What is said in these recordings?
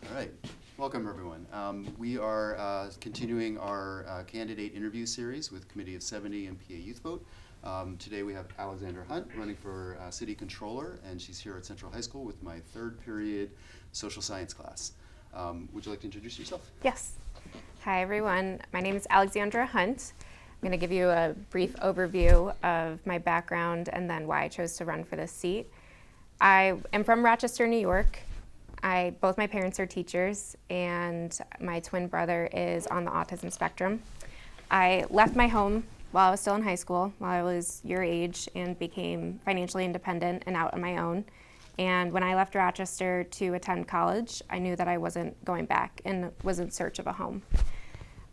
All right, welcome everyone. We are continuing our candidate interview series with Committee of 70 and PA Youth Vote. Today we have Alexandra Hunt running for City Controller, and she's here at Central High School with my third period social science class. Would you like to introduce yourself? Yes. Hi everyone, my name is Alexandra Hunt. I'm going to give you a brief overview of my background and then why I chose to run for this seat. I am from Rochester, New York. Both my parents are teachers, and my twin brother is on the autism spectrum. I left my home while I was still in high school, while I was your age, and became financially independent and out on my own. And when I left Rochester to attend college, I knew that I wasn't going back and was in search of a home.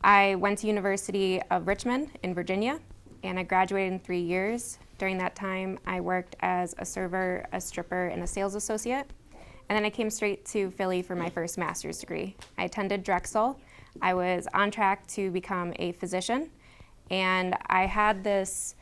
I went to University of Richmond in Virginia, and I graduated in 3 years. During that time, I worked as a server, a stripper, and a sales associate. And then I came straight to Philly for my first master's degree. I attended Drexel. I was on track to become a physician, and I had this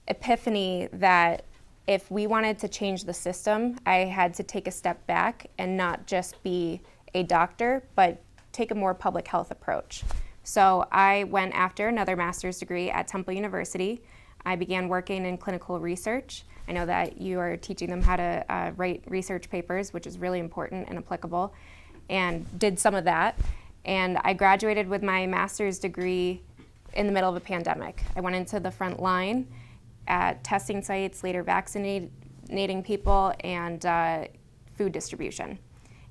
epiphany that if we wanted to change the system, I had to take a step back and not just be a doctor, but take a more public health approach. So I went after another master's degree at Temple University. I began working in clinical research. I know that you are teaching them how to write research papers, which is really important and applicable, and did some of that. And I graduated with my master's degree in the middle of a pandemic. I went into the front line at testing sites, later vaccinating people, and food distribution.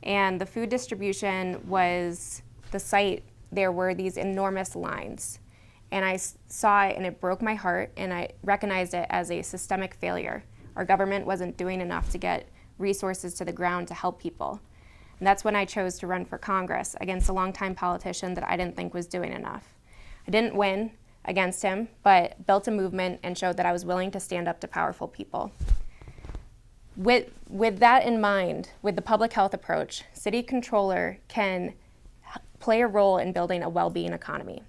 And the food distribution was the site, there were these enormous lines. And I saw it and it broke my heart, and I recognized it as a systemic failure. Our government wasn't doing enough to get resources to the ground to help people. And that's when I chose to run for Congress against a longtime politician that I didn't think was doing enough. I didn't win against him, but built a movement and showed that I was willing to stand up to powerful people. With that in mind, with the public health approach, City Controller can play a role in building a well-being economy.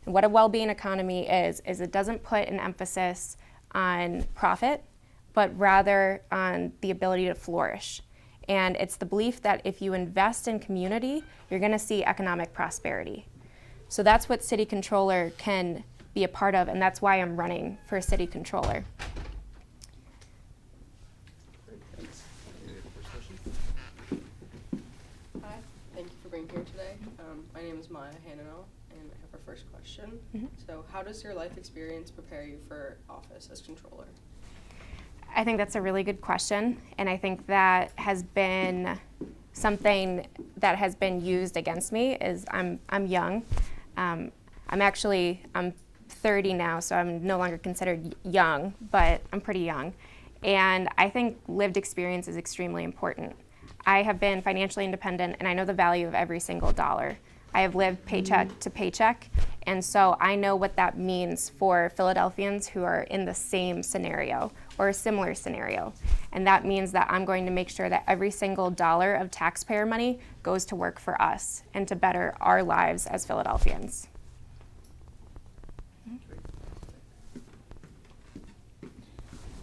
And what a well-being economy is it doesn't put an emphasis on profit, but rather on the ability to flourish. And it's the belief that if you invest in community, you're gonna see economic prosperity. So that's what City Controller can be a part of, and that's why I'm running for City Controller. Great, thanks. Hi, thank you for being here today. My name is Maya Hanano, and I have our first question. So how does your life experience prepare you for office as controller? I think that's a really good question, and I think that has been something that has been used against me. Is I'm young. I'm 30 now, so I'm no longer considered young, but I'm pretty young. And I think lived experience is extremely important. I have been financially independent, and I know the value of every single dollar. I have lived paycheck to paycheck, and so I know what that means for Philadelphians who are in the same scenario or a similar scenario. And that means that I'm going to make sure that every single dollar of taxpayer money goes to work for us and to better our lives as Philadelphians.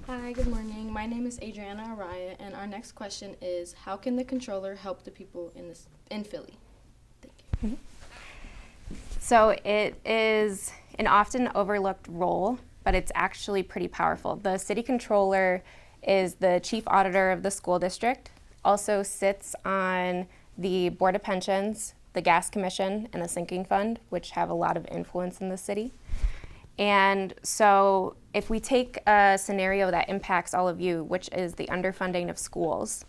Hi, good morning. My name is Adriana Araya, and our next question is, how can the controller help the people in Philly? Thank you. So it is an often overlooked role, but it's actually pretty powerful. The city controller is the chief auditor of the school district, also sits on the Board of Pensions, the Gas Commission, and the Sinking Fund, which have a lot of influence in the city. And so if we take a scenario that impacts all of you, which is the underfunding of schools,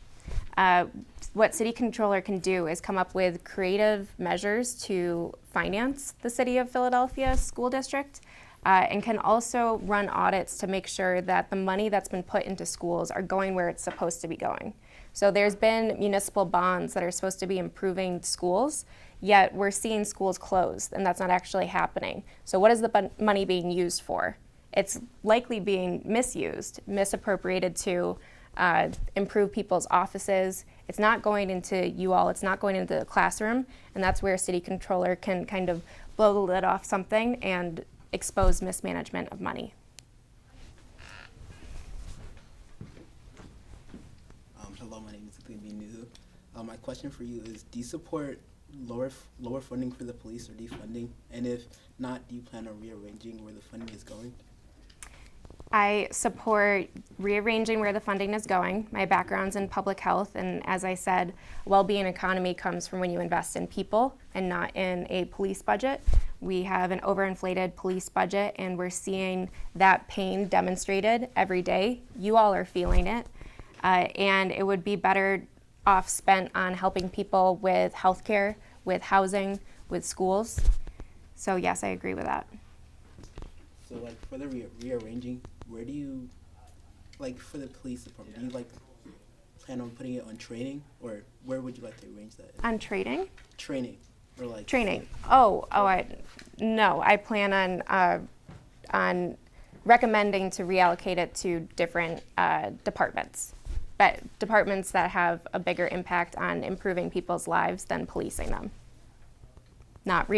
what City Controller can do is come up with creative measures to finance the City of Philadelphia School District, and can also run audits to make sure that the money that's been put into schools are going where it's supposed to be going. So there's been municipal bonds that are supposed to be improving schools, yet we're seeing schools closed, and that's not actually happening. So what is the money being used for? It's likely being misused, misappropriated to improve people's offices. It's not going into you all, it's not going into the classroom, and that's where a city controller can kind of blow the lid off something and expose mismanagement of money. Hello, my name is Nuhu. My question for you is: do you support lower funding for the police or defunding? And if not, do you plan on rearranging where the funding is going? I support rearranging where the funding is going. My background's in public health, and as I said, well-being economy comes from when you invest in people and not in a police budget. We have an overinflated police budget, and we're seeing that pain demonstrated every day. You all are feeling it, and it would be better off spent on helping people with healthcare, with housing, with schools. So yes, I agree with that. So, like, for the rearranging, where do you, like, for the police department, do you, like, plan on putting it on training, or where would you like to arrange that? On trading? Training, or like Training. No, I plan on recommending to reallocate it to different departments, but departments that have a bigger impact on improving people's lives than policing them. Not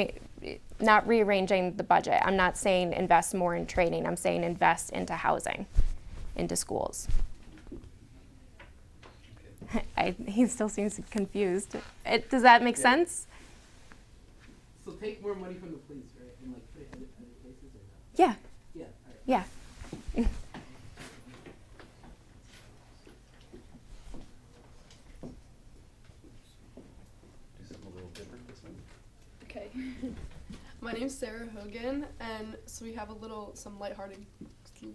rearranging the budget. I'm not saying invest more in training. I'm saying invest into housing, into schools. He still seems confused. Does that make sense? So take more money from the police, right, and like put it other places, or no? Yeah. Yeah. All right. Yeah. Do something a little different this time. Okay. My name's Sarah Hogan, and so we have some lighthearted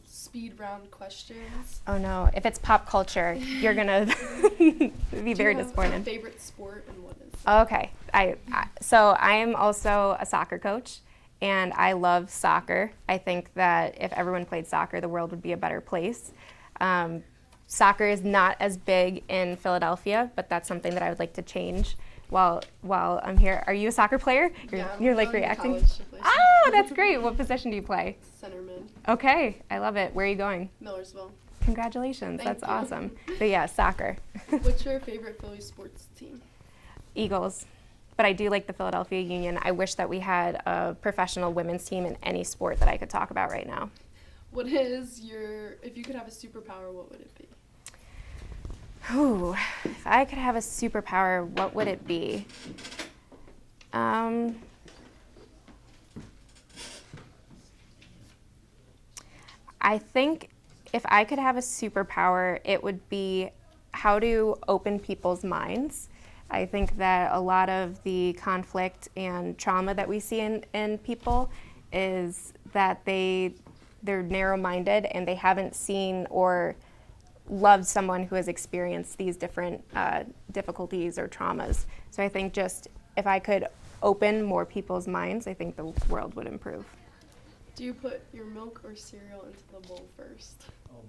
speed round questions. Oh no, if it's pop culture, you're gonna be very disappointed. Do you have a favorite sport, and what is it? Okay, so I am also a soccer coach, and I love soccer. I think that if everyone played soccer, the world would be a better place. Soccer is not as big in Philadelphia, but that's something that I would like to change while I'm here. Are you a soccer player? You're like going to reacting. college to play soccer. Oh, that's great. What position do you play? Centerman, Okay, I love it. Where are you going? Millersville. Congratulations, Thank that's you. awesome. But yeah, soccer. What's your favorite Philly sports team? Eagles. But I do like the Philadelphia Union. I wish that we had a professional women's team in any sport that I could talk about right now. What is if you could have a superpower, what would it be? Ooh, if I could have a superpower, what would it be? I think if I could have a superpower, it would be how to open people's minds. I think that a lot of the conflict and trauma that we see in people is that they're narrow-minded and they haven't seen or loved someone who has experienced these different difficulties or traumas. So I think just if I could open more people's minds, I think the world would improve. Do you put your milk or cereal into the bowl first? Oh my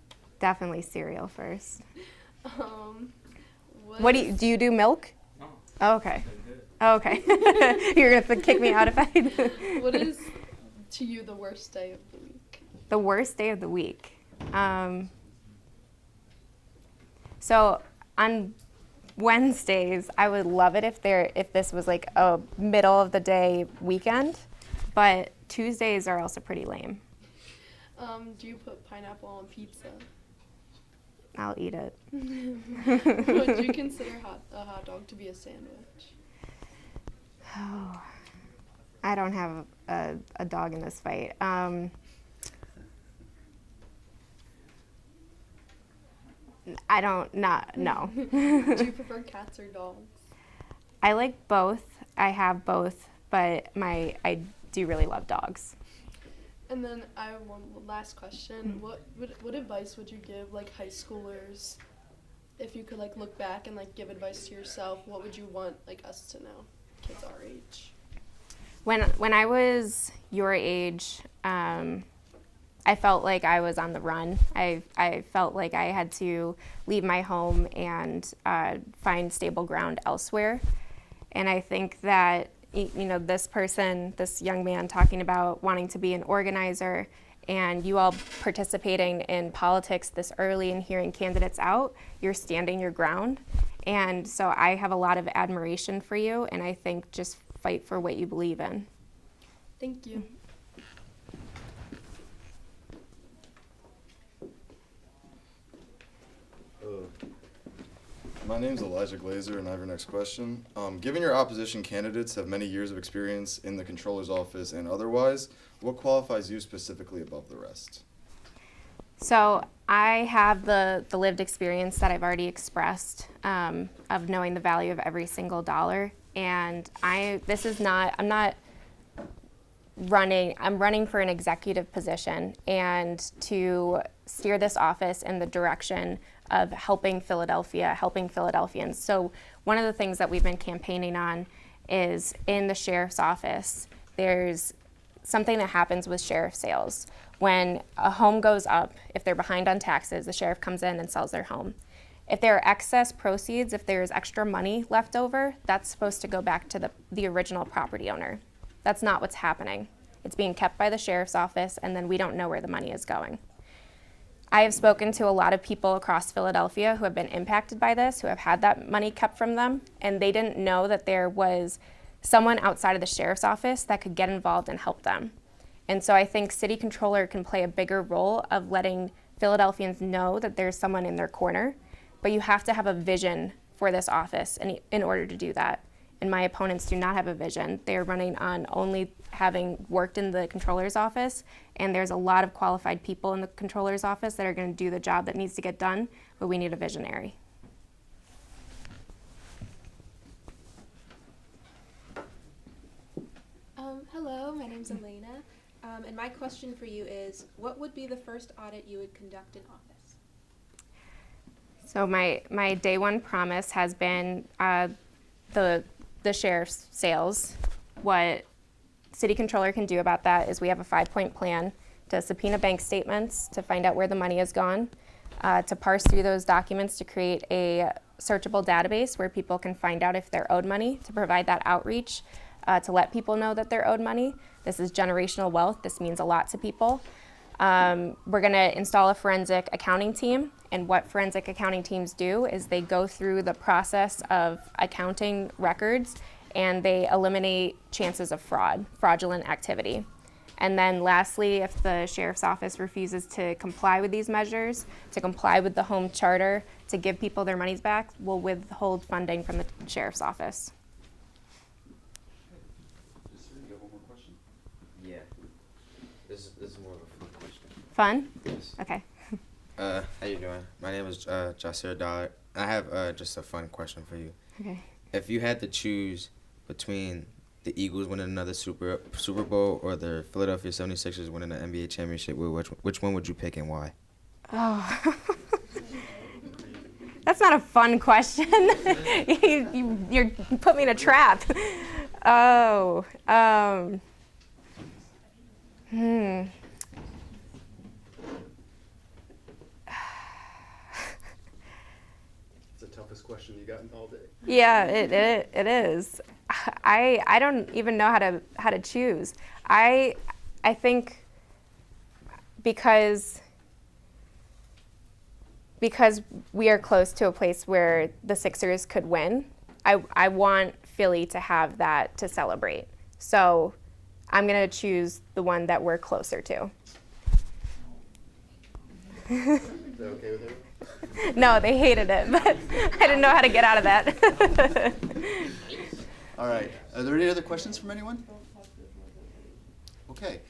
God. Definitely cereal first. What Do you do milk? No. Oh, okay. Oh, okay. You're gonna kick me out if I do. What is to you the worst day of the week? The worst day of the week. So on Wednesdays, I would love it if this was like a middle of the day weekend, but Tuesdays are also pretty lame. Do you put pineapple on pizza? I'll eat it. Would you consider a hot dog to be a sandwich? Oh, I don't have a dog in this fight. No. Do you prefer cats or dogs? I like both. I have both, but I do really love dogs. And then I have one last question. What advice would you give like high schoolers if you could like look back and like give advice to yourself? What would you want like us to know, kids our age? When I was your age, I felt like I was on the run. I felt like I had to leave my home and find stable ground elsewhere. And I think that, you know, this young man talking about wanting to be an organizer and you all participating in politics this early and hearing candidates out, you're standing your ground. And so I have a lot of admiration for you, and I think just fight for what you believe in. Thank you. My name's Elijah Glazer, and I have your next question. Given your opposition candidates have many years of experience in the controller's office and otherwise, what qualifies you specifically above the rest? So I have the lived experience that I've already expressed of knowing the value of every single dollar. And I'm running for an executive position and to steer this office in the direction of helping Philadelphia, helping Philadelphians. So one of the things that we've been campaigning on is in the sheriff's office, there's something that happens with sheriff sales. When a home goes up, if they're behind on taxes, the sheriff comes in and sells their home. If there are excess proceeds, if there's extra money left over, that's supposed to go back to the original property owner. That's not what's happening. It's being kept by the sheriff's office, and then we don't know where the money is going. I have spoken to a lot of people across Philadelphia who have been impacted by this, who have had that money kept from them, and they didn't know that there was someone outside of the sheriff's office that could get involved and help them. And so I think city controller can play a bigger role of letting Philadelphians know that there's someone in their corner, but you have to have a vision for this office in order to do that. And my opponents do not have a vision. They're running on only having worked in the controller's office, and there's a lot of qualified people in the controller's office that are going to do the job that needs to get done, but we need a visionary. Hello, my name's Elena, and my question for you is, what would be the first audit you would conduct in office? So my day one promise has been the sheriff's sales. What city controller can do about that is we have a 5-point plan to subpoena bank statements to find out where the money has gone, to parse through those documents to create a searchable database where people can find out if they're owed money, to provide that outreach, to let people know that they're owed money. This is generational wealth. This means a lot to people. We're going to install a forensic accounting team, and what forensic accounting teams do is they go through the process of accounting records and they eliminate chances of fraudulent activity. And then lastly, if the sheriff's office refuses to comply with these measures, to comply with the home charter, to give people their monies back, we'll withhold funding from the sheriff's office. You have one more question? Yeah. This is more of a fun question. Fun? Yes. Okay. How you doing? My name is Jasir Dollar. I have just a fun question for you. Okay. If you had to choose between the Eagles winning another Super Bowl or the Philadelphia 76ers winning the NBA championship, which one would you pick and why? Oh. That's not a fun question. You're put me in a trap. Oh. It's the toughest question you gotten all day. Yeah, it is. I don't even know how to choose. I think because we are close to a place where the Sixers could win, I want Philly to have that to celebrate. So I'm going to choose the one that we're closer to. Is that okay with everyone? No, they hated it, but I didn't know how to get out of that. All right. Are there any other questions from anyone? Okay.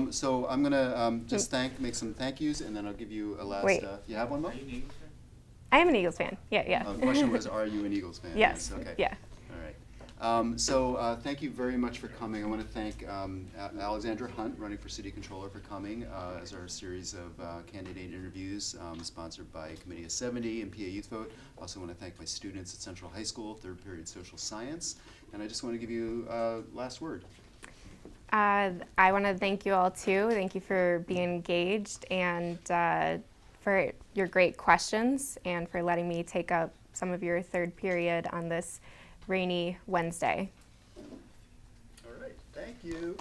So I'm gonna just make some thank yous, and then I'll give you a last. Wait. You have one more? I am an Eagles fan. Yeah. The question was, are you an Eagles fan? Yes. Okay. Yeah. All right. So thank you very much for coming. I want to thank Alexandra Hunt, running for City Controller, for coming as our series of candidate interviews sponsored by Committee of 70 and PA Youth Vote. I also want to thank my students at Central High School, third period social science. And I just want to give you last word. I want to thank you all too. Thank you for being engaged and for your great questions and for letting me take up some of your third period on this rainy Wednesday. All right. Thank you.